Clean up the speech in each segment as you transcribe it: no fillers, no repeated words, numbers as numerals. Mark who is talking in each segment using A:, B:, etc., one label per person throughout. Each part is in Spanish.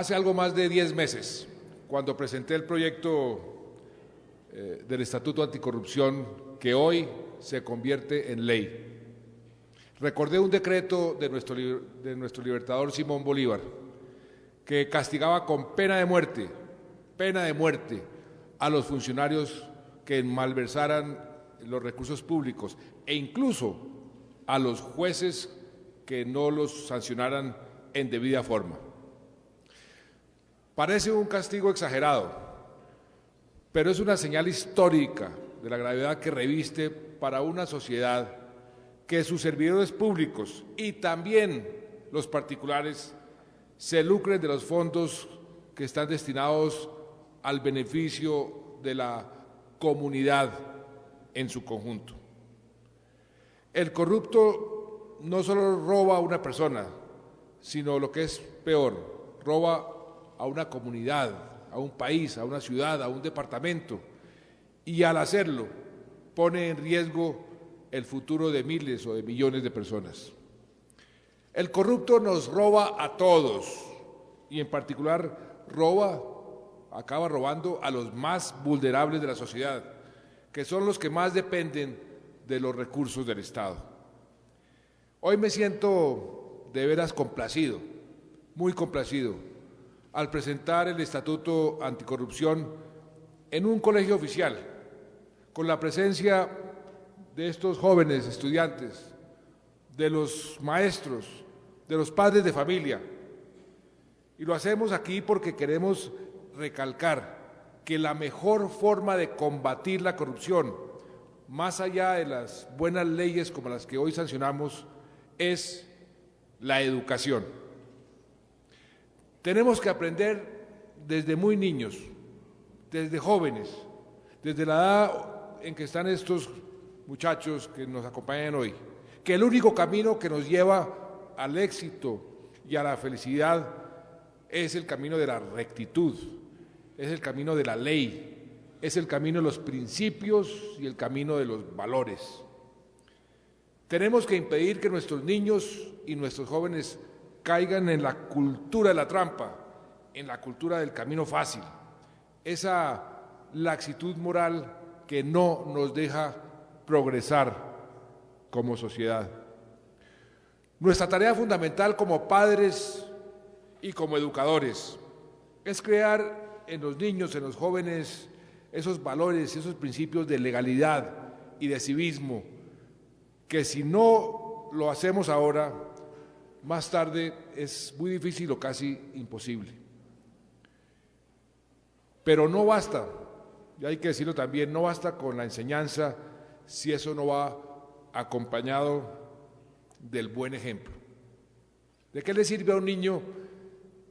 A: Hace algo más de 10 meses, cuando presenté el proyecto del Estatuto Anticorrupción, que hoy se convierte en ley, recordé un decreto de nuestro libertador Simón Bolívar, que castigaba con pena de muerte, a los funcionarios que malversaran los recursos públicos e incluso a los jueces que no los sancionaran en debida forma. Parece un castigo exagerado, pero es una señal histórica de la gravedad que reviste para una sociedad que sus servidores públicos y también los particulares se lucren de los fondos que están destinados al beneficio de la comunidad en su conjunto. El corrupto no solo roba a una persona, sino lo que es peor, roba a una comunidad, a un país, a una ciudad, a un departamento, y al hacerlo pone en riesgo el futuro de miles o de millones de personas. El corrupto nos roba a todos y en particular acaba robando a los más vulnerables de la sociedad, que son los que más dependen de los recursos del Estado. Hoy me siento de veras complacido, muy complacido, al presentar el Estatuto Anticorrupción en un colegio oficial, con la presencia de estos jóvenes estudiantes, de los maestros, de los padres de familia. Y lo hacemos aquí porque queremos recalcar que la mejor forma de combatir la corrupción, más allá de las buenas leyes como las que hoy sancionamos, es la educación. Tenemos que aprender desde muy niños, desde jóvenes, desde la edad en que están estos muchachos que nos acompañan hoy, que el único camino que nos lleva al éxito y a la felicidad es el camino de la rectitud, es el camino de la ley, es el camino de los principios y el camino de los valores. Tenemos que impedir que nuestros niños y nuestros jóvenes caigan en la cultura de la trampa, en la cultura del camino fácil, esa laxitud moral que no nos deja progresar como sociedad. Nuestra tarea fundamental como padres y como educadores es crear en los niños, en los jóvenes, esos valores, esos principios de legalidad y de civismo, que si no lo hacemos ahora, más tarde es muy difícil o casi imposible. Pero no basta, y hay que decirlo también, no basta con la enseñanza si eso no va acompañado del buen ejemplo. ¿De qué le sirve a un niño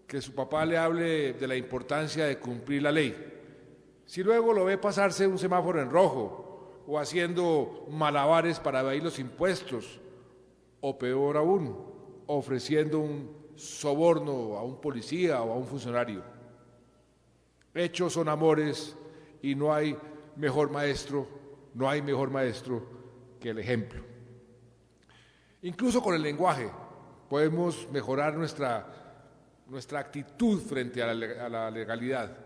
A: que su papá le hable de la importancia de cumplir la ley, si luego lo ve pasarse un semáforo en rojo o haciendo malabares para evadir los impuestos, o peor aún, ofreciendo un soborno a un policía o a un funcionario? Hechos son amores y no hay mejor maestro que el ejemplo. Incluso con el lenguaje podemos mejorar nuestra actitud frente a la legalidad.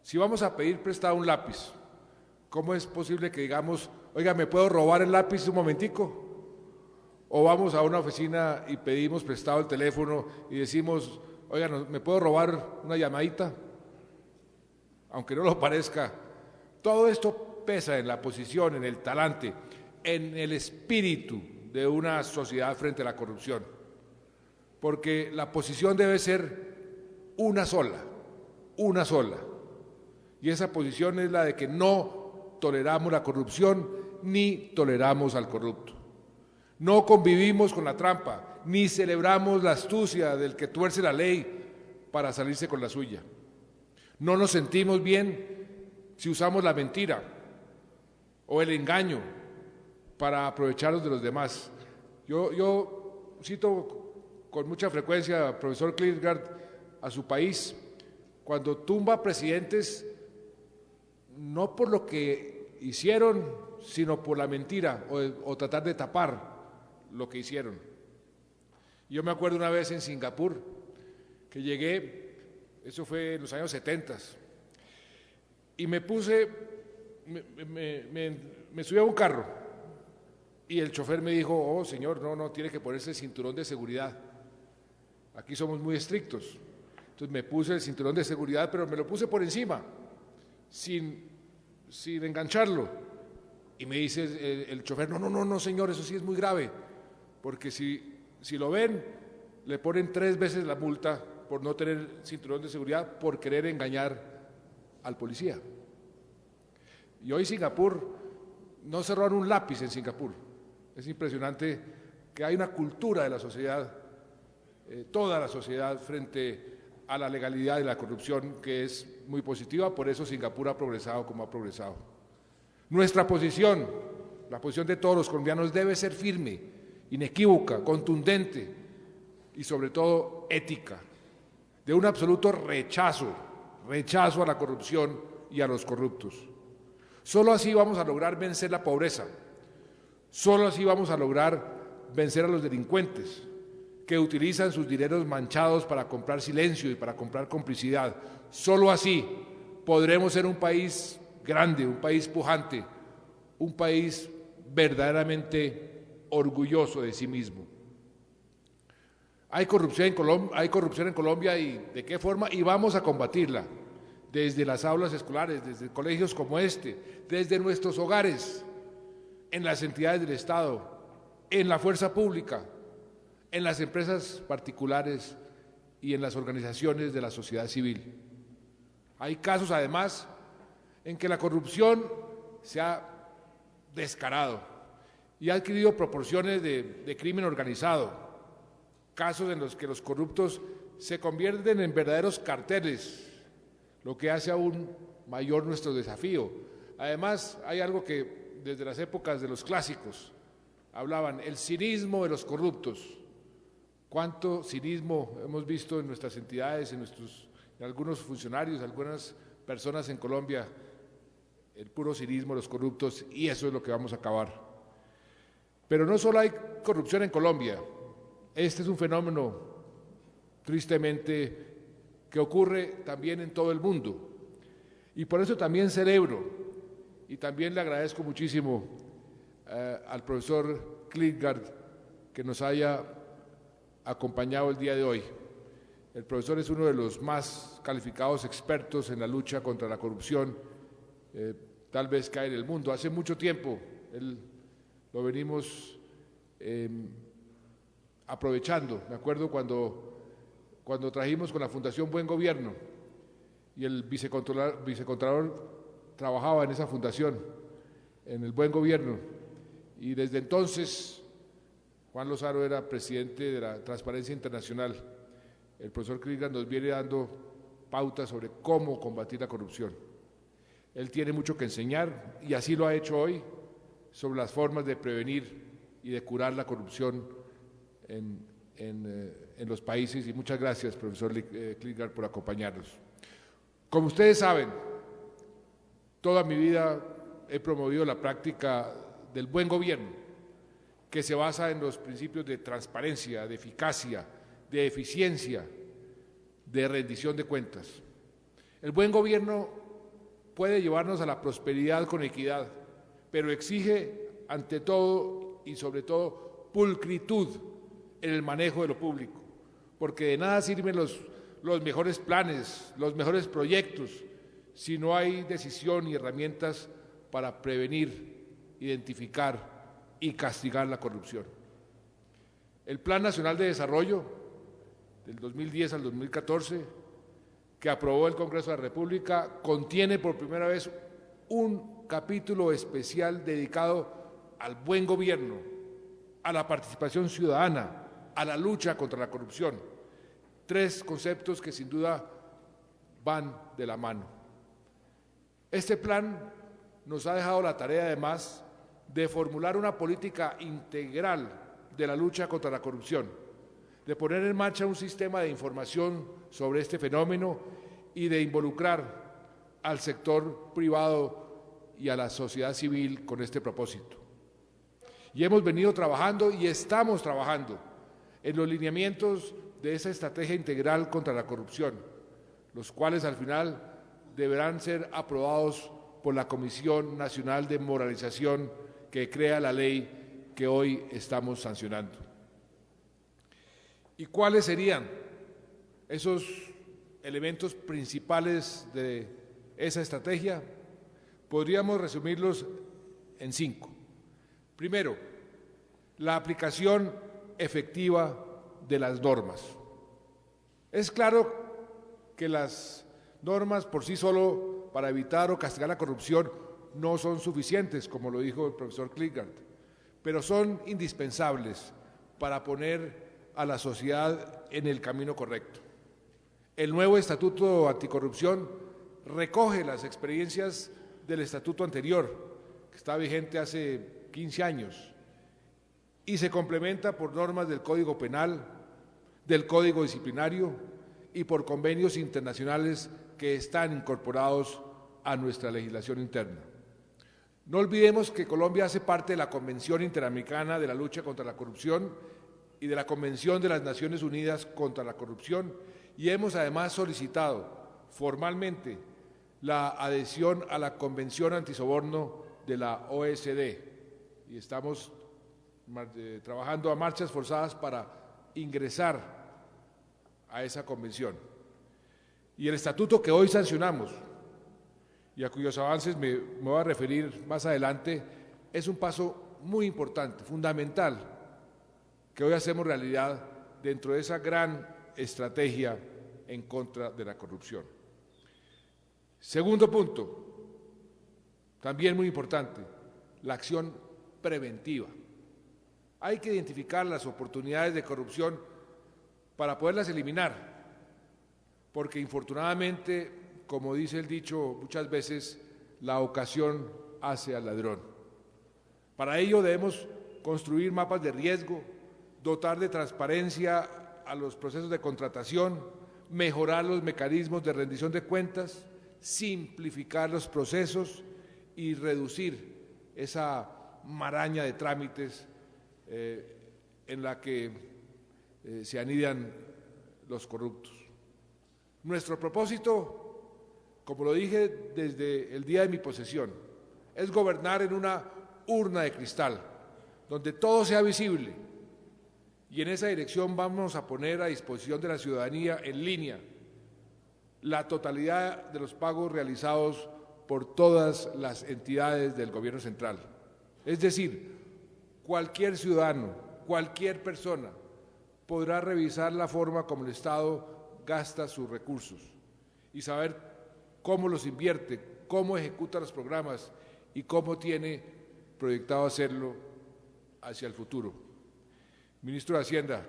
A: Si vamos a pedir prestado un lápiz, ¿cómo es posible que digamos, oiga, ¿me puedo robar el lápiz un momentico? O vamos a una oficina y pedimos prestado el teléfono y decimos, oiga, ¿me puedo robar una llamadita? Aunque no lo parezca, todo esto pesa en la posición, en el talante, en el espíritu de una sociedad frente a la corrupción. Porque la posición debe ser una sola. Y esa posición es la de que no toleramos la corrupción ni toleramos al corrupto. No convivimos con la trampa, ni celebramos la astucia del que tuerce la ley para salirse con la suya. No nos sentimos bien si usamos la mentira o el engaño para aprovecharnos de los demás. Yo cito con mucha frecuencia al profesor Kierkegaard a su país, cuando tumba presidentes, no por lo que hicieron, sino por la mentira o tratar de tapar lo que hicieron. Yo me acuerdo una vez en Singapur que llegué eso fue en los años 70, y me puse, me subí a un carro, y el chofer me dijo, oh señor, no, tiene que ponerse el cinturón de seguridad, aquí somos muy estrictos. Entonces me puse el cinturón de seguridad, pero me lo puse por encima, sin engancharlo. Y me dice el chofer, no, señor, eso sí es muy grave, porque si lo ven, le ponen 3 veces la multa por no tener cinturón de seguridad, por querer engañar al policía. Y hoy Singapur, no se roban un lápiz en Singapur. Es impresionante que hay una cultura de la sociedad, toda la sociedad, frente a la legalidad y la corrupción, que es muy positiva. Por eso Singapur ha progresado como ha progresado. Nuestra posición, la posición de todos los colombianos, debe ser firme, inequívoca, contundente y sobre todo ética, de un absoluto rechazo a la corrupción y a los corruptos. Solo así vamos a lograr vencer la pobreza, solo así vamos a lograr vencer a los delincuentes que utilizan sus dineros manchados para comprar silencio y para comprar complicidad. Solo así podremos ser un país grande, un país pujante, un país verdaderamente orgulloso de sí mismo. Hay corrupción en Colombia, y ¿de qué forma? Y vamos a combatirla desde las aulas escolares, desde colegios como este, desde nuestros hogares, en las entidades del Estado, en la fuerza pública, en las empresas particulares y en las organizaciones de la sociedad civil. Hay casos, además, en que la corrupción se ha descarado y ha adquirido proporciones de crimen organizado, casos en los que los corruptos se convierten en verdaderos carteles, lo que hace aún mayor nuestro desafío. Además, hay algo que desde las épocas de los clásicos hablaban, el cinismo de los corruptos. ¿Cuánto cinismo hemos visto en nuestras entidades, en algunos funcionarios, algunas personas en Colombia? El puro cinismo de los corruptos, y eso es lo que vamos a acabar. Pero no solo hay corrupción en Colombia, este es un fenómeno, tristemente, que ocurre también en todo el mundo. Y por eso también celebro, y también le agradezco muchísimo al profesor Klinghardt que nos haya acompañado el día de hoy. El profesor es uno de los más calificados expertos en la lucha contra la corrupción, tal vez que hay en el mundo. Hace mucho tiempo lo venimos aprovechando. Me acuerdo cuando trajimos con la Fundación Buen Gobierno y el vicecontralor trabajaba en esa fundación, en el Buen Gobierno, y desde entonces Juan Lozaro era presidente de la Transparencia Internacional. El profesor Klinghardt nos viene dando pautas sobre cómo combatir la corrupción. Él tiene mucho que enseñar y así lo ha hecho hoy sobre las formas de prevenir y de curar la corrupción en los países. Y muchas gracias, profesor Klinghardt, por acompañarnos. Como ustedes saben, toda mi vida he promovido la práctica del buen gobierno, que se basa en los principios de transparencia, de eficacia, de eficiencia, de rendición de cuentas. El buen gobierno puede llevarnos a la prosperidad con equidad, pero exige ante todo y sobre todo pulcritud en el manejo de lo público, porque de nada sirven los mejores planes, los mejores proyectos, si no hay decisión y herramientas para prevenir, identificar y castigar la corrupción. El Plan Nacional de Desarrollo del 2010 al 2014, que aprobó el Congreso de la República, contiene por primera vez un capítulo especial dedicado al buen gobierno, a la participación ciudadana, a la lucha contra la corrupción. 3 conceptos que sin duda van de la mano. Este plan nos ha dejado la tarea, además, de formular una política integral de la lucha contra la corrupción, de poner en marcha un sistema de información sobre este fenómeno y de involucrar al sector privado y a la sociedad civil con este propósito. Y hemos venido trabajando y estamos trabajando en los lineamientos de esa estrategia integral contra la corrupción, los cuales al final deberán ser aprobados por la Comisión Nacional de Moralización que crea la ley que hoy estamos sancionando. ¿Y cuáles serían esos elementos principales de esa estrategia? Podríamos resumirlos en 5. Primero, la aplicación efectiva de las normas. Es claro que las normas por sí solo para evitar o castigar la corrupción no son suficientes, como lo dijo el profesor Klinkert, pero son indispensables para poner a la sociedad en el camino correcto. El nuevo Estatuto Anticorrupción recoge las experiencias del estatuto anterior, que está vigente hace 15 años, y se complementa por normas del Código Penal, del Código Disciplinario y por convenios internacionales que están incorporados a nuestra legislación interna. No olvidemos que Colombia hace parte de la Convención Interamericana de la Lucha contra la Corrupción y de la Convención de las Naciones Unidas contra la Corrupción, y hemos además solicitado formalmente la adhesión a la Convención Antisoborno de la OSD, y estamos trabajando a marchas forzadas para ingresar a esa convención. Y el estatuto que hoy sancionamos, y a cuyos avances me voy a referir más adelante, es un paso muy importante, fundamental, que hoy hacemos realidad dentro de esa gran estrategia en contra de la corrupción. Segundo punto, también muy importante, la acción preventiva. Hay que identificar las oportunidades de corrupción para poderlas eliminar, porque infortunadamente, como dice el dicho muchas veces, la ocasión hace al ladrón. Para ello debemos construir mapas de riesgo, dotar de transparencia a los procesos de contratación, mejorar los mecanismos de rendición de cuentas, simplificar los procesos y reducir esa maraña de trámites en la que se anidan los corruptos. Nuestro propósito, como lo dije desde el día de mi posesión, es gobernar en una urna de cristal, donde todo sea visible, y en esa dirección vamos a poner a disposición de la ciudadanía en línea la totalidad de los pagos realizados por todas las entidades del Gobierno central. Es decir, cualquier ciudadano, cualquier persona podrá revisar la forma como el Estado gasta sus recursos y saber cómo los invierte, cómo ejecuta los programas y cómo tiene proyectado hacerlo hacia el futuro. Ministro de Hacienda,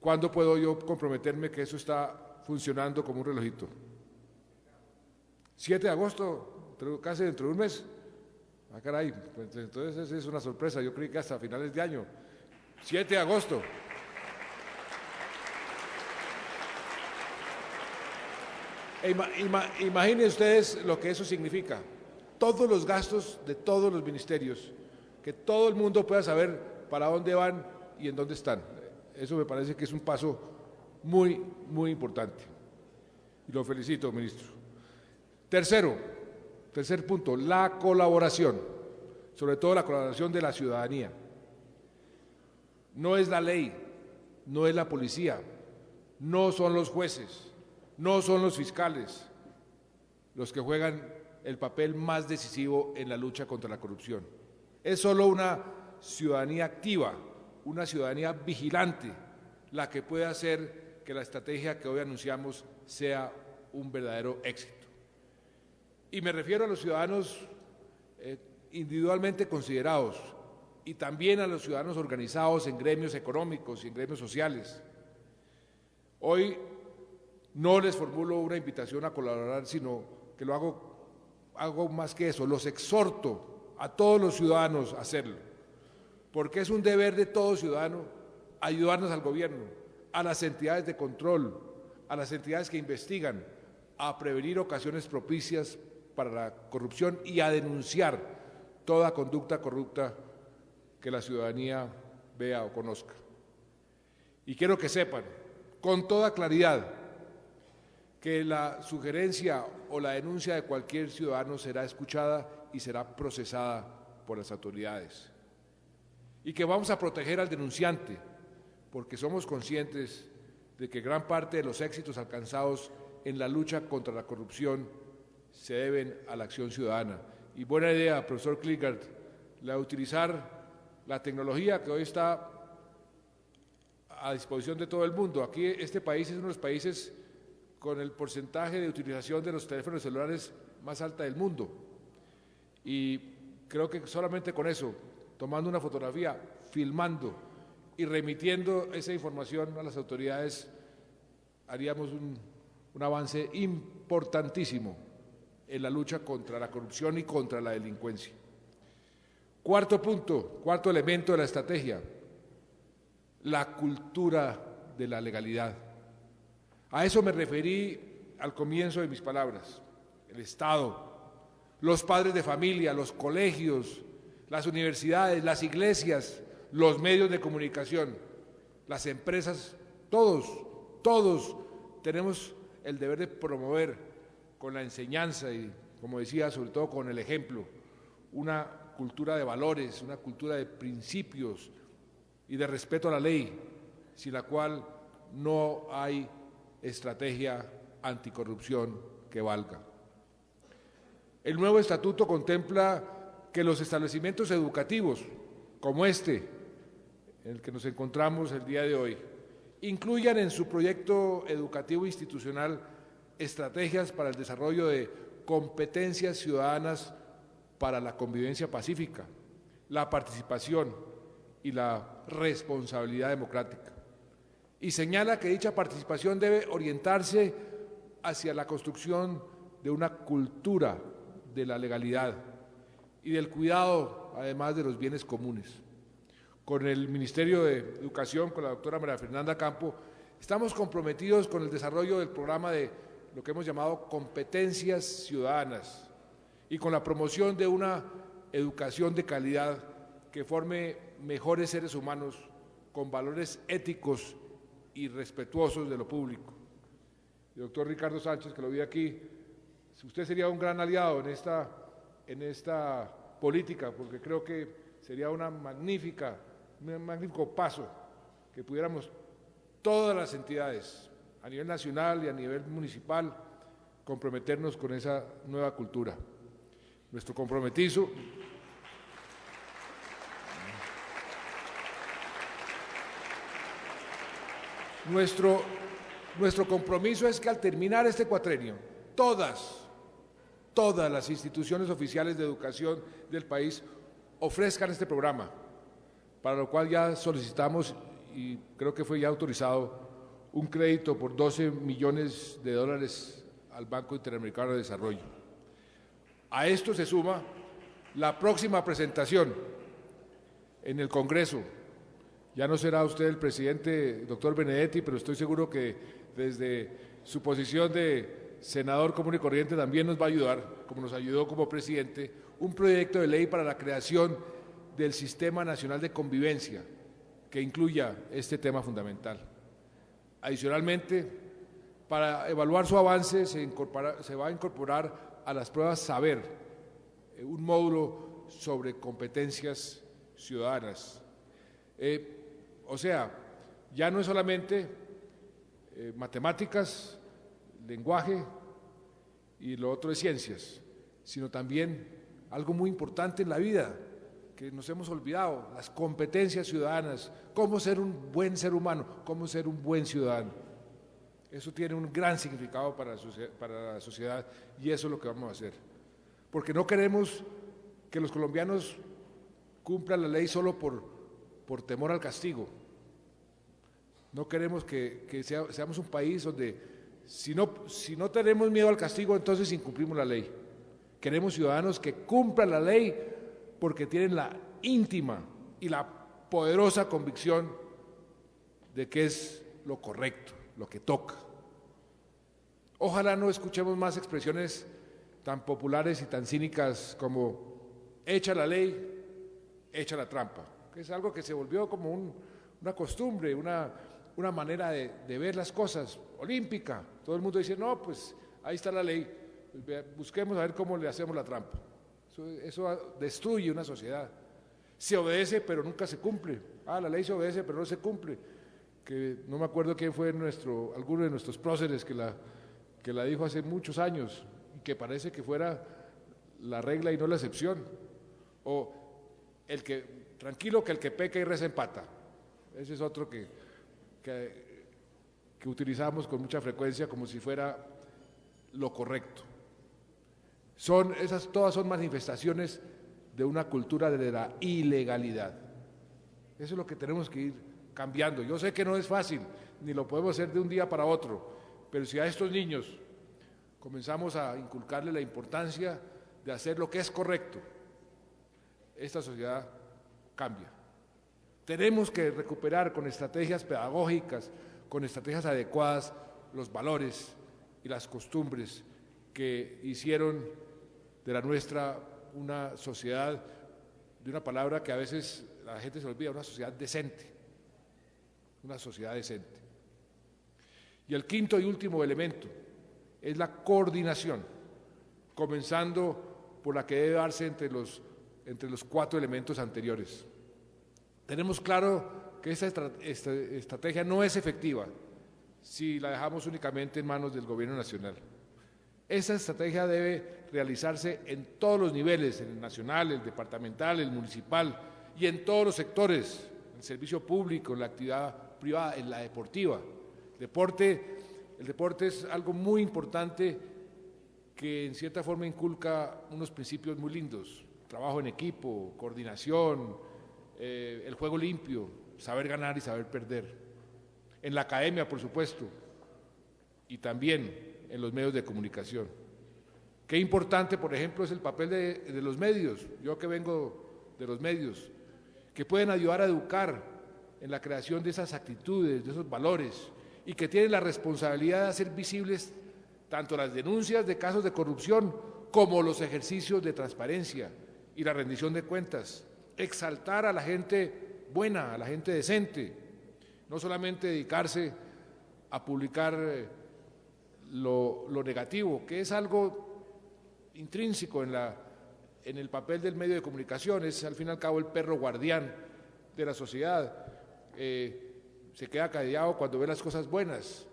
A: ¿cuándo puedo yo comprometerme que eso está funcionando como un relojito? 7 de agosto, casi dentro de un mes. Ah, caray, pues entonces es una sorpresa, yo creí que hasta finales de año. 7 de agosto. Imaginen ustedes lo que eso significa. Todos los gastos de todos los ministerios, que todo el mundo pueda saber para dónde van y en dónde están. Eso me parece que es un paso muy, muy importante. Y lo felicito, ministro. Tercer punto, la colaboración, sobre todo la colaboración de la ciudadanía. No es la ley, no es la policía, no son los jueces, no son los fiscales los que juegan el papel más decisivo en la lucha contra la corrupción. Es solo una ciudadanía activa, una ciudadanía vigilante, la que puede hacer que la estrategia que hoy anunciamos sea un verdadero éxito. Y me refiero a los ciudadanos individualmente considerados y también a los ciudadanos organizados en gremios económicos y en gremios sociales. Hoy no les formulo una invitación a colaborar, sino que lo hago más que eso, los exhorto a todos los ciudadanos a hacerlo, porque es un deber de todo ciudadano ayudarnos al gobierno, a las entidades de control, a las entidades que investigan, a prevenir ocasiones propicias para la corrupción y a denunciar toda conducta corrupta que la ciudadanía vea o conozca. Y quiero que sepan, con toda claridad, que la sugerencia o la denuncia de cualquier ciudadano será escuchada y será procesada por las autoridades. Y que vamos a proteger al denunciante, porque somos conscientes de que gran parte de los éxitos alcanzados en la lucha contra la corrupción se deben a la acción ciudadana. Y buena idea, profesor Klinkert, la de utilizar la tecnología que hoy está a disposición de todo el mundo. Aquí este país es uno de los países con el porcentaje de utilización de los teléfonos celulares más alta del mundo. Y creo que solamente con eso, tomando una fotografía, filmando y remitiendo esa información a las autoridades, haríamos un avance importantísimo en la lucha contra la corrupción y contra la delincuencia. Cuarto punto, cuarto elemento de la estrategia, la cultura de la legalidad. A eso me referí al comienzo de mis palabras. El Estado, los padres de familia, los colegios, las universidades, las iglesias, los medios de comunicación, las empresas, todos tenemos el deber de promover con la enseñanza y, como decía, sobre todo con el ejemplo, una cultura de valores, una cultura de principios y de respeto a la ley, sin la cual no hay estrategia anticorrupción que valga. El nuevo estatuto contempla que los establecimientos educativos, como este, en el que nos encontramos el día de hoy, incluyan en su proyecto educativo institucional estrategias para el desarrollo de competencias ciudadanas para la convivencia pacífica, la participación y la responsabilidad democrática. Y señala que dicha participación debe orientarse hacia la construcción de una cultura de la legalidad y del cuidado, además de los bienes comunes. Con el Ministerio de Educación, con la doctora María Fernanda Campo, estamos comprometidos con el desarrollo del programa de lo que hemos llamado competencias ciudadanas y con la promoción de una educación de calidad que forme mejores seres humanos con valores éticos y respetuosos de lo público. El doctor Ricardo Sánchez, que lo vi aquí, usted sería un gran aliado en esta política, porque creo que sería un magnífico paso que pudiéramos todas las entidades, a nivel nacional y a nivel municipal, comprometernos con esa nueva cultura. Nuestro compromiso Nuestro compromiso es que al terminar este cuatrenio, todas las instituciones oficiales de educación del país ofrezcan este programa, para lo cual ya solicitamos, y creo que fue ya autorizado, un crédito por $12 millones al Banco Interamericano de Desarrollo. A esto se suma la próxima presentación en el Congreso. Ya no será usted el presidente, doctor Benedetti, pero estoy seguro que desde su posición de senador común y corriente también nos va a ayudar, como nos ayudó como presidente, un proyecto de ley para la creación del Sistema Nacional de Convivencia que incluya este tema fundamental. Adicionalmente, para evaluar su avance se va a incorporar a las pruebas Saber un módulo sobre competencias ciudadanas. O sea, ya no es solamente matemáticas, lenguaje y lo otro es ciencias, sino también algo muy importante en la vida que nos hemos olvidado, las competencias ciudadanas, cómo ser un buen ser humano, cómo ser un buen ciudadano. Eso tiene un gran significado para la sociedad y eso es lo que vamos a hacer. Porque no queremos que los colombianos cumplan la ley solo por temor al castigo. No queremos que seamos un país donde si no tenemos miedo al castigo, entonces incumplimos la ley. Queremos ciudadanos que cumplan la ley porque tienen la íntima y la poderosa convicción de que es lo correcto, lo que toca. Ojalá no escuchemos más expresiones tan populares y tan cínicas como echa la ley, echa la trampa, que es algo que se volvió como una costumbre, una manera de ver las cosas, olímpica. Todo el mundo dice, no, pues ahí está la ley, busquemos a ver cómo le hacemos la trampa. Eso destruye una sociedad. Se obedece, pero nunca se cumple. La ley se obedece, pero no se cumple. Que no me acuerdo quién fue alguno de nuestros próceres que la dijo hace muchos años, y que parece que fuera la regla y no la excepción. O tranquilo que el que peca y reza empata. Ese es otro que utilizamos con mucha frecuencia como si fuera lo correcto. Todas son manifestaciones de una cultura de la ilegalidad. Eso es lo que tenemos que ir cambiando. Yo sé que no es fácil, ni lo podemos hacer de un día para otro, pero si a estos niños comenzamos a inculcarle la importancia de hacer lo que es correcto, esta sociedad cambia. Tenemos que recuperar con estrategias pedagógicas, con estrategias adecuadas, los valores y las costumbres que hicieron de la nuestra una sociedad, de una palabra que a veces la gente se olvida, una sociedad decente. Una sociedad decente. Y el quinto y último elemento es la coordinación, comenzando por la que debe darse entre los 4 elementos anteriores. Tenemos claro que esta estrategia no es efectiva si la dejamos únicamente en manos del gobierno nacional. Esa estrategia debe realizarse en todos los niveles, en el nacional, el departamental, el municipal y en todos los sectores, en el servicio público, en la actividad privada, en la deportiva. El deporte es algo muy importante que en cierta forma inculca unos principios muy lindos: trabajo en equipo, coordinación, el juego limpio, saber ganar y saber perder. En la academia, por supuesto, y también en los medios de comunicación. Qué importante, por ejemplo, es el papel de los medios, yo que vengo de los medios, que pueden ayudar a educar en la creación de esas actitudes, de esos valores, y que tienen la responsabilidad de hacer visibles tanto las denuncias de casos de corrupción como los ejercicios de transparencia y la rendición de cuentas. Exaltar a la gente buena, a la gente decente, no solamente dedicarse a publicar lo negativo, que es algo intrínseco en el papel del medio de comunicación, es al fin y al cabo el perro guardián de la sociedad. Se queda callado cuando ve las cosas buenas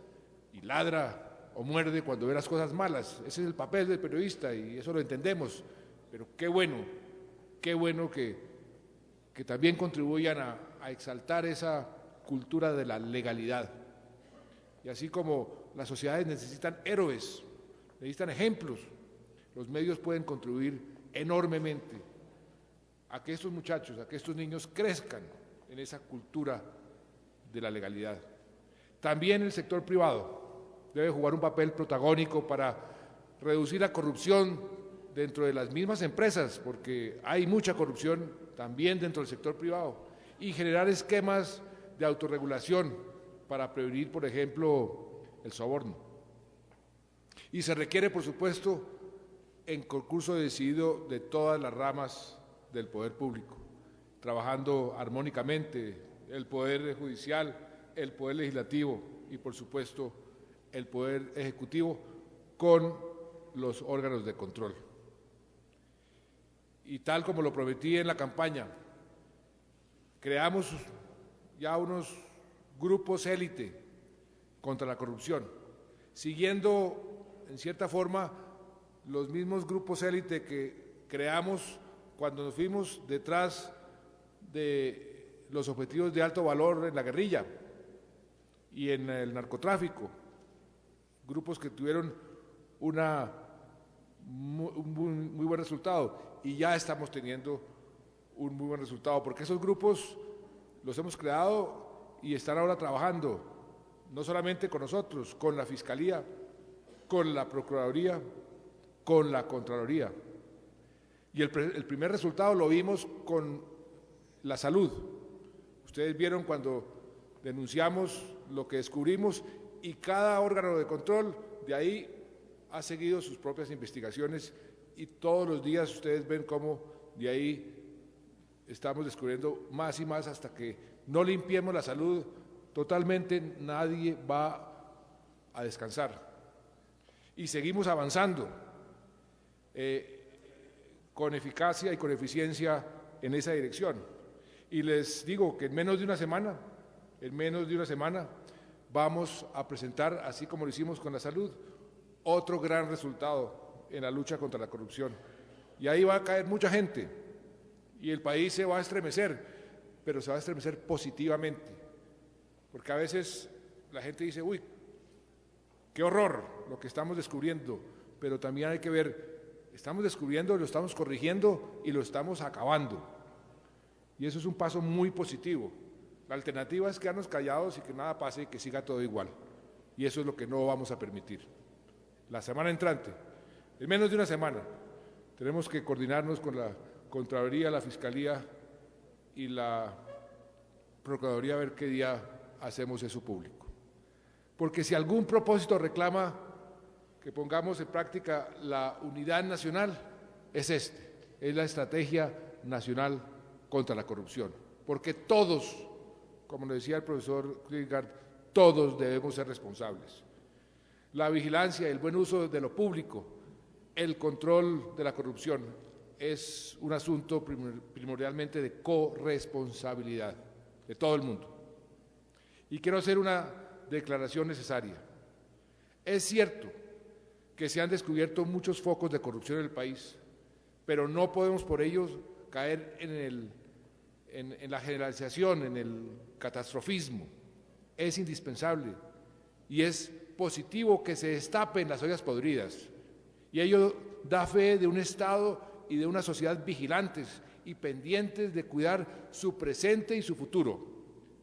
A: y ladra o muerde cuando ve las cosas malas. Ese es el papel del periodista y eso lo entendemos, pero qué bueno que también contribuyan a exaltar esa cultura de la legalidad. Y así como las sociedades necesitan héroes, necesitan ejemplos, los medios pueden contribuir enormemente a que estos muchachos, a que estos niños crezcan en esa cultura de la legalidad. También el sector privado debe jugar un papel protagónico para reducir la corrupción dentro de las mismas empresas, porque hay mucha corrupción también dentro del sector privado, y generar esquemas de autorregulación para prevenir, por ejemplo, el soborno. Y se requiere, por supuesto, en concurso decidido de todas las ramas del poder público, trabajando armónicamente el poder judicial, el poder legislativo y, por supuesto, el poder ejecutivo con los órganos de control. Y tal como lo prometí en la campaña, creamos ya unos grupos élite contra la corrupción, siguiendo en cierta forma los mismos grupos élite que creamos cuando nos fuimos detrás de los objetivos de alto valor en la guerrilla y en el narcotráfico, grupos que tuvieron un muy buen resultado, y ya estamos teniendo un muy buen resultado, porque esos grupos los hemos creado y están ahora trabajando, no solamente con nosotros, con la Fiscalía, con la Procuraduría, con la Contraloría. Y el primer resultado lo vimos con la salud. Ustedes vieron cuando denunciamos lo que descubrimos, y cada órgano de control de ahí ha seguido sus propias investigaciones, y todos los días ustedes ven cómo de ahí estamos descubriendo más y más hasta que no limpiemos la salud totalmente nadie va a descansar. Y seguimos avanzando con eficacia y con eficiencia en esa dirección. Y les digo que en menos de una semana, vamos a presentar, así como lo hicimos con la salud, otro gran resultado en la lucha contra la corrupción. Y ahí va a caer mucha gente y el país se va a estremecer, pero se va a estremecer positivamente. Porque a veces la gente dice, uy, qué horror lo que estamos descubriendo, pero también hay que ver, estamos descubriendo, lo estamos corrigiendo y lo estamos acabando. Y eso es un paso muy positivo. La alternativa es quedarnos callados y que nada pase y que siga todo igual. Y eso es lo que no vamos a permitir. La semana entrante, en menos de una semana, tenemos que coordinarnos con la Contraloría, la Fiscalía y la Procuraduría a ver qué día hacemos eso público. Porque si algún propósito reclama que pongamos en práctica la unidad nacional, es es la Estrategia Nacional contra la Corrupción. Porque todos, como nos decía el profesor Kierkegaard, todos debemos ser responsables. La vigilancia y el buen uso de lo público, el control de la corrupción, es un asunto primordialmente de corresponsabilidad de todo el mundo. Y quiero hacer una declaración necesaria. Es cierto que se han descubierto muchos focos de corrupción en el país, pero no podemos por ello caer en la generalización, en el catastrofismo. Es indispensable y es positivo que se destapen las ollas podridas, y ello da fe de un Estado y de una sociedad vigilantes y pendientes de cuidar su presente y su futuro.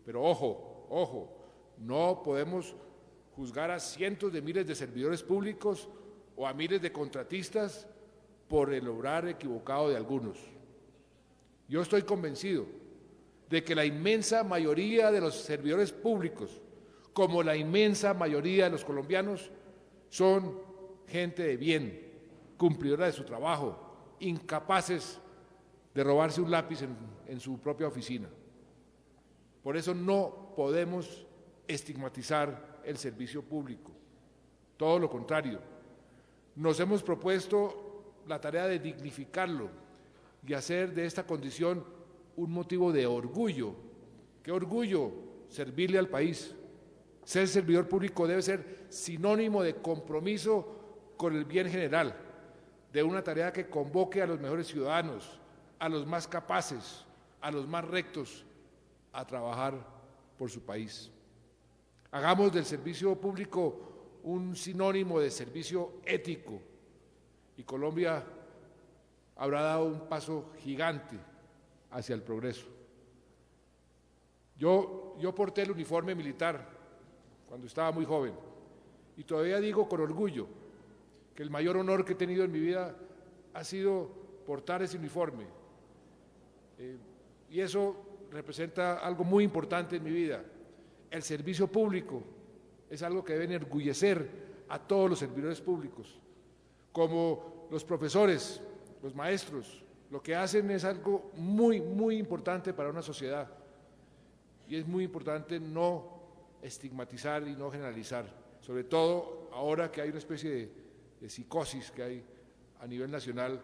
A: Pero ojo, no podemos juzgar a cientos de miles de servidores públicos o a miles de contratistas por el obrar equivocado de algunos. Yo estoy convencido de que la inmensa mayoría de los servidores públicos, como la inmensa mayoría de los colombianos, son gente de bien, cumplidora de su trabajo, incapaces de robarse un lápiz en su propia oficina. Por eso no podemos estigmatizar el servicio público. Todo lo contrario, nos hemos propuesto la tarea de dignificarlo y hacer de esta condición un motivo de orgullo. ¡Qué orgullo servirle al país! Ser servidor público debe ser sinónimo de compromiso con el bien general, de una tarea que convoque a los mejores ciudadanos, a los más capaces, a los más rectos, a trabajar por su país. Hagamos del servicio público un sinónimo de servicio ético y Colombia habrá dado un paso gigante hacia el progreso. Yo porté el uniforme militar cuando estaba muy joven y todavía digo con orgullo que el mayor honor que he tenido en mi vida ha sido portar ese uniforme. Y eso representa algo muy importante en mi vida. El servicio público es algo que debe enorgullecer a todos los servidores públicos. Como los profesores, los maestros, lo que hacen es algo muy importante para una sociedad. Y es muy importante no estigmatizar y no generalizar, sobre todo ahora que hay una especie de psicosis que hay a nivel nacional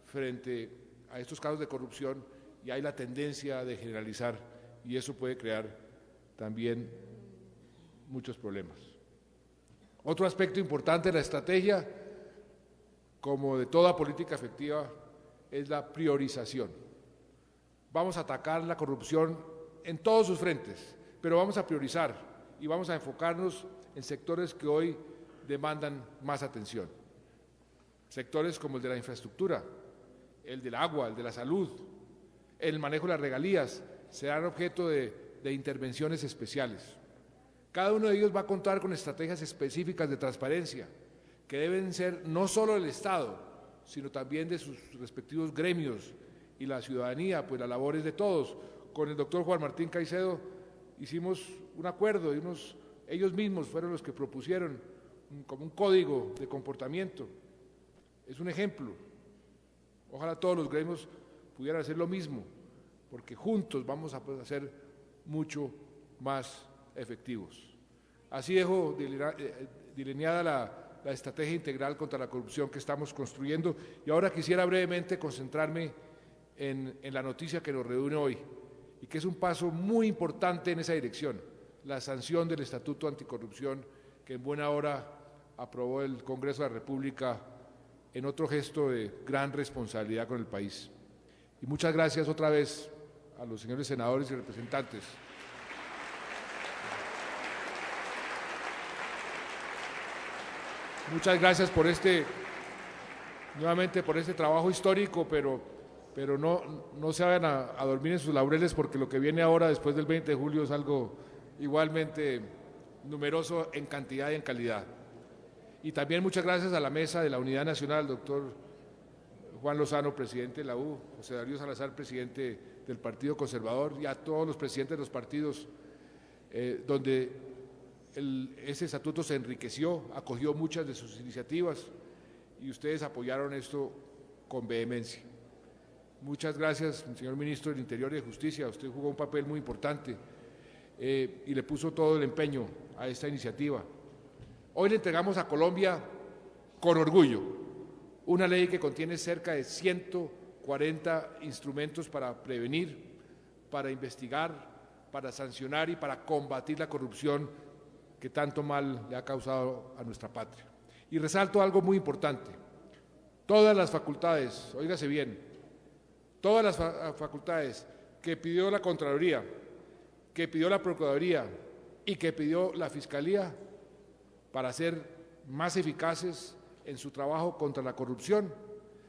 A: frente a estos casos de corrupción y hay la tendencia de generalizar y eso puede crear también muchos problemas. Otro aspecto importante de la estrategia, como de toda política efectiva, es la priorización. Vamos a atacar la corrupción en todos sus frentes, pero vamos a priorizar y vamos a enfocarnos en sectores que hoy demandan más atención. Sectores como el de la infraestructura, el del agua, el de la salud, el manejo de las regalías, serán objeto de intervenciones especiales. Cada uno de ellos va a contar con estrategias específicas de transparencia, que deben ser no solo del Estado, sino también de sus respectivos gremios y la ciudadanía, pues la labor es de todos. Con el doctor Juan Martín Caicedo hicimos un acuerdo y ellos mismos fueron los que propusieron como un código de comportamiento. Es un ejemplo. Ojalá todos los gremios pudieran hacer lo mismo, porque juntos vamos a poder hacer mucho más efectivos. Así dejo delineada la estrategia integral contra la corrupción que estamos construyendo, y ahora quisiera brevemente concentrarme en la noticia que nos reúne hoy y que es un paso muy importante en esa dirección, la sanción del Estatuto Anticorrupción que en buena hora aprobó el Congreso de la República en otro gesto de gran responsabilidad con el país. Y muchas gracias otra vez a los señores senadores y representantes. Muchas gracias por nuevamente por este trabajo histórico, pero no se vayan a dormir en sus laureles, porque lo que viene ahora después del 20 de julio es algo igualmente numeroso en cantidad y en calidad. Y también muchas gracias a la Mesa de la Unidad Nacional, doctor Juan Lozano, presidente de la U, José Darío Salazar, presidente del Partido Conservador, y a todos los presidentes de los partidos, donde ese estatuto se enriqueció, acogió muchas de sus iniciativas y ustedes apoyaron esto con vehemencia. Muchas gracias, señor Ministro del Interior y de Justicia, usted jugó un papel muy importante y le puso todo el empeño a esta iniciativa. Hoy le entregamos a Colombia con orgullo una ley que contiene cerca de 140 instrumentos para prevenir, para investigar, para sancionar y para combatir la corrupción que tanto mal le ha causado a nuestra patria. Y resalto algo muy importante: todas las facultades, óigase bien, todas las facultades que pidió la Contraloría, que pidió la Procuraduría y que pidió la Fiscalía para ser más eficaces en su trabajo contra la corrupción,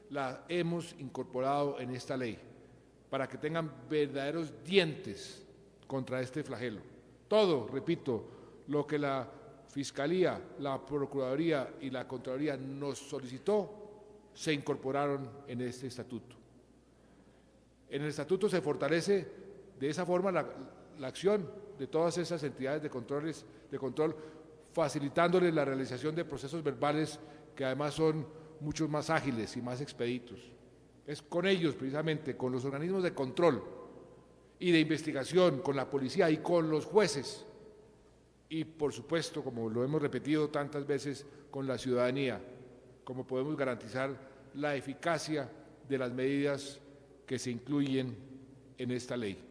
A: la hemos incorporado en esta ley, para que tengan verdaderos dientes contra este flagelo. Todo, repito, lo que la Fiscalía, la Procuraduría y la Contraloría nos solicitó, se incorporaron en este estatuto. En el estatuto se fortalece de esa forma la acción de todas esas entidades de control, facilitándoles la realización de procesos verbales que además son mucho más ágiles y más expeditos. Es con ellos, precisamente, con los organismos de control y de investigación, con la policía y con los jueces, y por supuesto, como lo hemos repetido tantas veces, con la ciudadanía, como podemos garantizar la eficacia de las medidas que se incluyen en esta ley.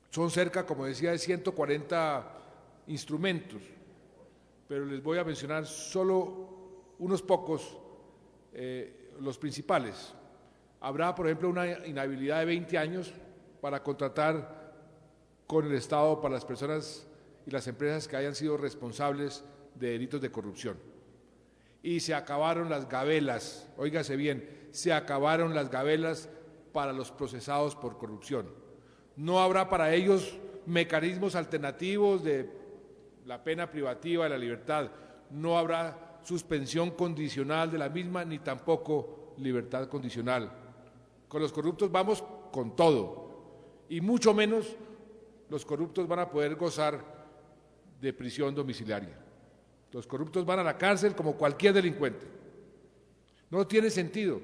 A: Son cerca, como decía, de 140 instrumentos, pero les voy a mencionar solo unos pocos, los principales. Habrá, por ejemplo, una inhabilidad de 20 años para contratar con el Estado para las personas y las empresas que hayan sido responsables de delitos de corrupción. Y se acabaron las gabelas, óigase bien, se acabaron las gabelas para los procesados por corrupción. No habrá para ellos mecanismos alternativos de la pena privativa de la libertad, no habrá suspensión condicional de la misma, ni tampoco libertad condicional. Con los corruptos vamos con todo, y mucho menos los corruptos van a poder gozar de prisión domiciliaria. Los corruptos van a la cárcel como cualquier delincuente. No tiene sentido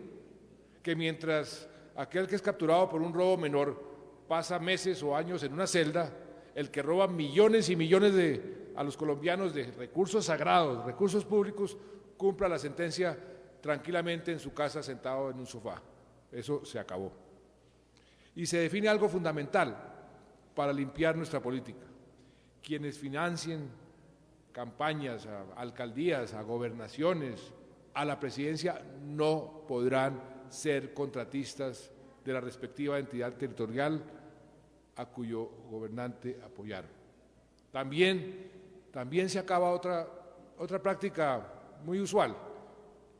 A: que mientras aquel que es capturado por un robo menor pasa meses o años en una celda, el que roba millones y millones a los colombianos de recursos sagrados, recursos públicos, cumpla la sentencia tranquilamente en su casa sentado en un sofá. Eso se acabó. Y se define algo fundamental para limpiar nuestra política: quienes financien campañas a alcaldías, a gobernaciones, a la presidencia, no podrán ser contratistas de la respectiva entidad territorial a cuyo gobernante apoyaron. También se acaba otra práctica muy usual: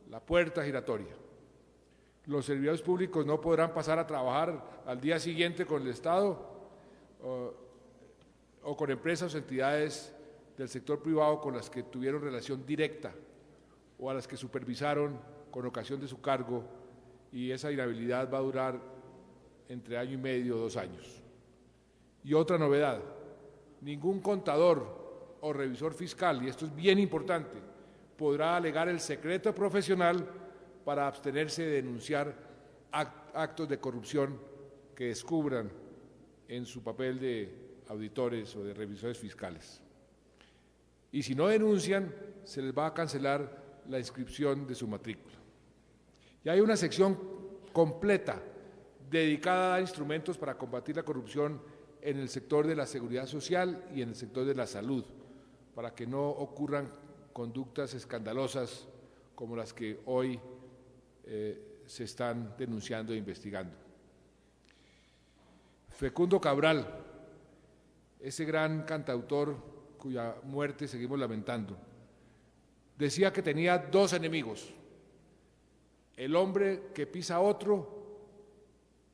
A: la puerta giratoria. Los servidores públicos no podrán pasar a trabajar al día siguiente con el Estado o con empresas o entidades del sector privado con las que tuvieron relación directa o a las que supervisaron con ocasión de su cargo, y esa inhabilidad va a durar entre año y medio o 2 años. Y otra novedad: ningún contador o revisor fiscal, y esto es bien importante, podrá alegar el secreto profesional para abstenerse de denunciar actos de corrupción que descubran en su papel de auditores o de revisores fiscales. Y si no denuncian, se les va a cancelar la inscripción de su matrícula. Y hay una sección completa dedicada a instrumentos para combatir la corrupción en el sector de la seguridad social y en el sector de la salud, para que no ocurran conductas escandalosas como las que hoy se están denunciando e investigando. Facundo Cabral, ese gran cantautor cuya muerte seguimos lamentando, decía que tenía dos enemigos: el hombre que pisa a otro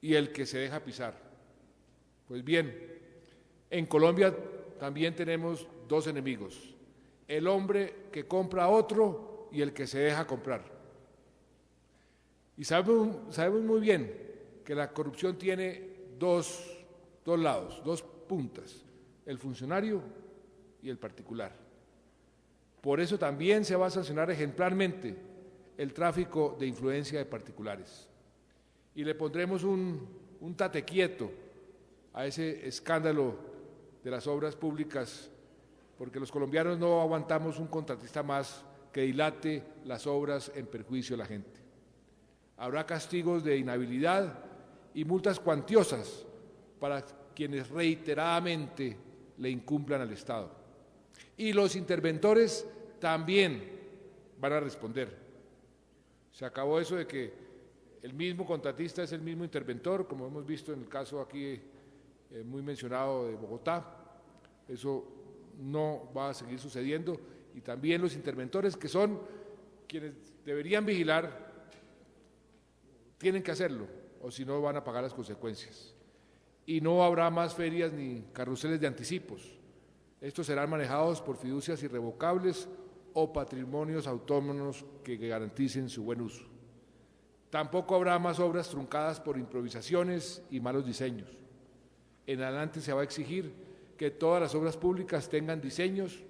A: y el que se deja pisar. Pues bien, en Colombia también tenemos dos enemigos: el hombre que compra a otro y el que se deja comprar. Y sabemos muy bien que la corrupción tiene dos lados, dos puntas: el funcionario y el particular. Por eso también se va a sancionar ejemplarmente el tráfico de influencia de particulares. Y le pondremos un tate quieto a ese escándalo de las obras públicas, porque los colombianos no aguantamos un contratista más que dilate las obras en perjuicio de la gente. Habrá castigos de inhabilidad y multas cuantiosas para quienes reiteradamente le incumplan al Estado. Y los interventores también van a responder. Se acabó eso de que el mismo contratista es el mismo interventor, como hemos visto en el caso aquí muy mencionado de Bogotá. Eso no va a seguir sucediendo, y también los interventores, que son quienes deberían vigilar, tienen que hacerlo, o si no van a pagar las consecuencias. Y no habrá más ferias ni carruseles de anticipos. Estos serán manejados por fiducias irrevocables o patrimonios autónomos que garanticen su buen uso. Tampoco habrá más obras truncadas por improvisaciones y malos diseños. En adelante se va a exigir que todas las obras públicas tengan diseños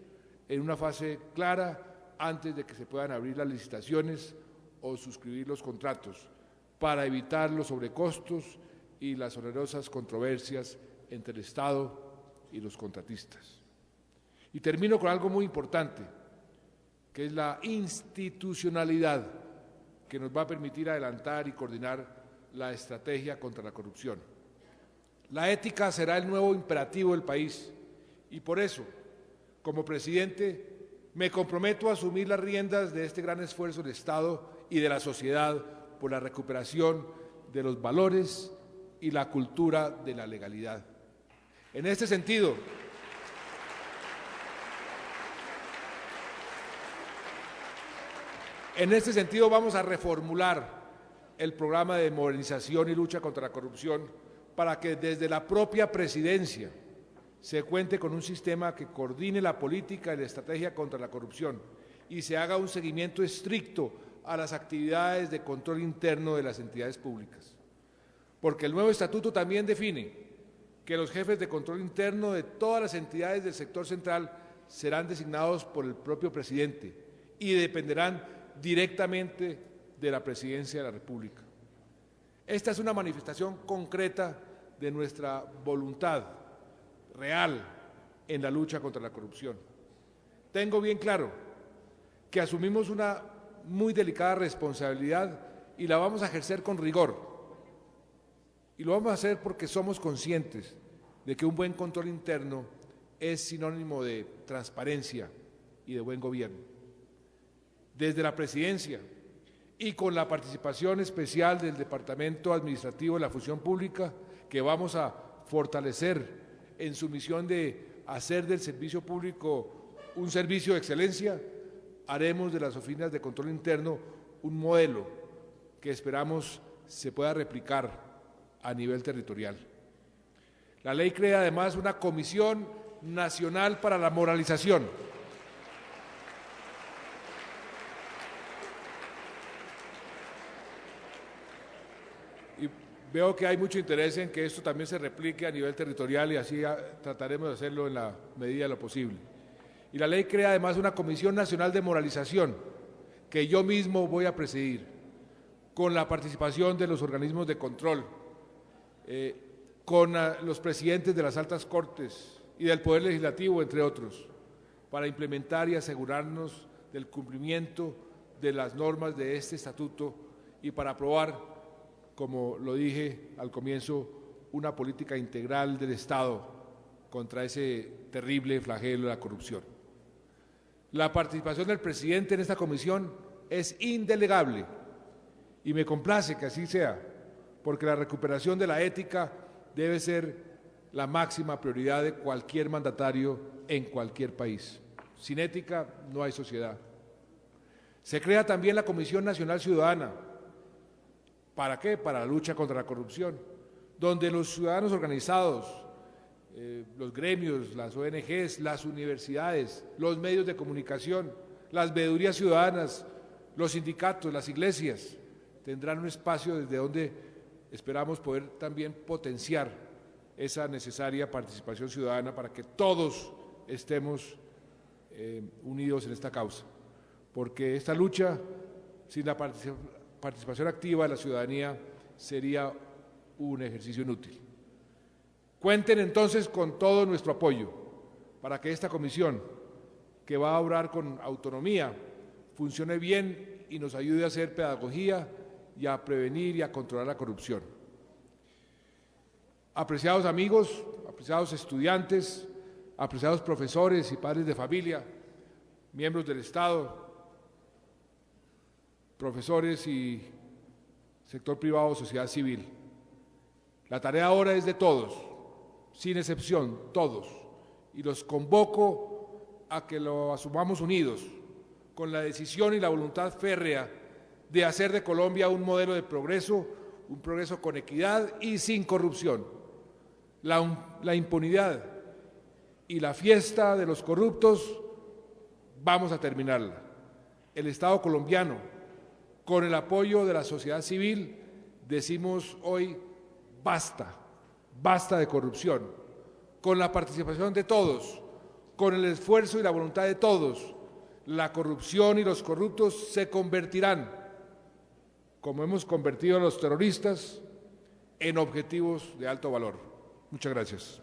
A: en una fase clara antes de que se puedan abrir las licitaciones o suscribir los contratos, para evitar los sobrecostos y las onerosas controversias entre el Estado y los contratistas. Y termino con algo muy importante, que es la institucionalidad, que nos va a permitir adelantar y coordinar la estrategia contra la corrupción. La ética será el nuevo imperativo del país, y por eso, como presidente, me comprometo a asumir las riendas de este gran esfuerzo del Estado y de la sociedad por la recuperación de los valores y la cultura de la legalidad. En este sentido, vamos a reformular el programa de modernización y lucha contra la corrupción para que desde la propia presidencia se cuente con un sistema que coordine la política y la estrategia contra la corrupción y se haga un seguimiento estricto a las actividades de control interno de las entidades públicas. Porque el nuevo estatuto también define que los jefes de control interno de todas las entidades del sector central serán designados por el propio presidente y dependerán directamente de la Presidencia de la República. Esta es una manifestación concreta de nuestra voluntad real en la lucha contra la corrupción. Tengo bien claro que asumimos una muy delicada responsabilidad y la vamos a ejercer con rigor. Y lo vamos a hacer porque somos conscientes de que un buen control interno es sinónimo de transparencia y de buen gobierno. Desde la presidencia y con la participación especial del Departamento Administrativo de la Función Pública, que vamos a fortalecer en su misión de hacer del servicio público un servicio de excelencia, haremos de las oficinas de control interno un modelo que esperamos se pueda replicar a nivel territorial. La ley crea además una Comisión Nacional para la Moralización. Y veo que hay mucho interés en que esto también se replique a nivel territorial y así trataremos de hacerlo en la medida de lo posible. Y la ley crea además una Comisión Nacional de Moralización que yo mismo voy a presidir, con la participación de los organismos de control, con los presidentes de las altas cortes y del Poder Legislativo, entre otros, para implementar y asegurarnos del cumplimiento de las normas de este estatuto y para aprobar, como lo dije al comienzo, una política integral del Estado contra ese terrible flagelo de la corrupción. La participación del presidente en esta comisión es indelegable y me complace que así sea, porque la recuperación de la ética debe ser la máxima prioridad de cualquier mandatario en cualquier país. Sin ética no hay sociedad. Se crea también la Comisión Nacional Ciudadana. ¿Para qué? Para la lucha contra la corrupción, donde los ciudadanos organizados, los gremios, las ONGs, las universidades, los medios de comunicación, las veedurías ciudadanas, los sindicatos, las iglesias, tendrán un espacio desde donde esperamos poder también potenciar esa necesaria participación ciudadana para que todos estemos unidos en esta causa, porque esta lucha sin la participación activa de la ciudadanía sería un ejercicio inútil. Cuenten entonces con todo nuestro apoyo para que esta comisión, que va a obrar con autonomía, funcione bien y nos ayude a hacer pedagogía y a prevenir y a controlar la corrupción. Apreciados amigos, apreciados estudiantes, apreciados profesores y padres de familia, miembros del Estado, profesores y sector privado, sociedad civil. La tarea ahora es de todos, sin excepción, todos, y los convoco a que lo asumamos unidos, con la decisión y la voluntad férrea de hacer de Colombia un modelo de progreso, un progreso con equidad y sin corrupción. La impunidad y la fiesta de los corruptos vamos a terminarla. El Estado colombiano, con el apoyo de la sociedad civil, decimos hoy basta, basta de corrupción. Con la participación de todos, con el esfuerzo y la voluntad de todos, la corrupción y los corruptos se convertirán, como hemos convertido a los terroristas, en objetivos de alto valor. Muchas gracias.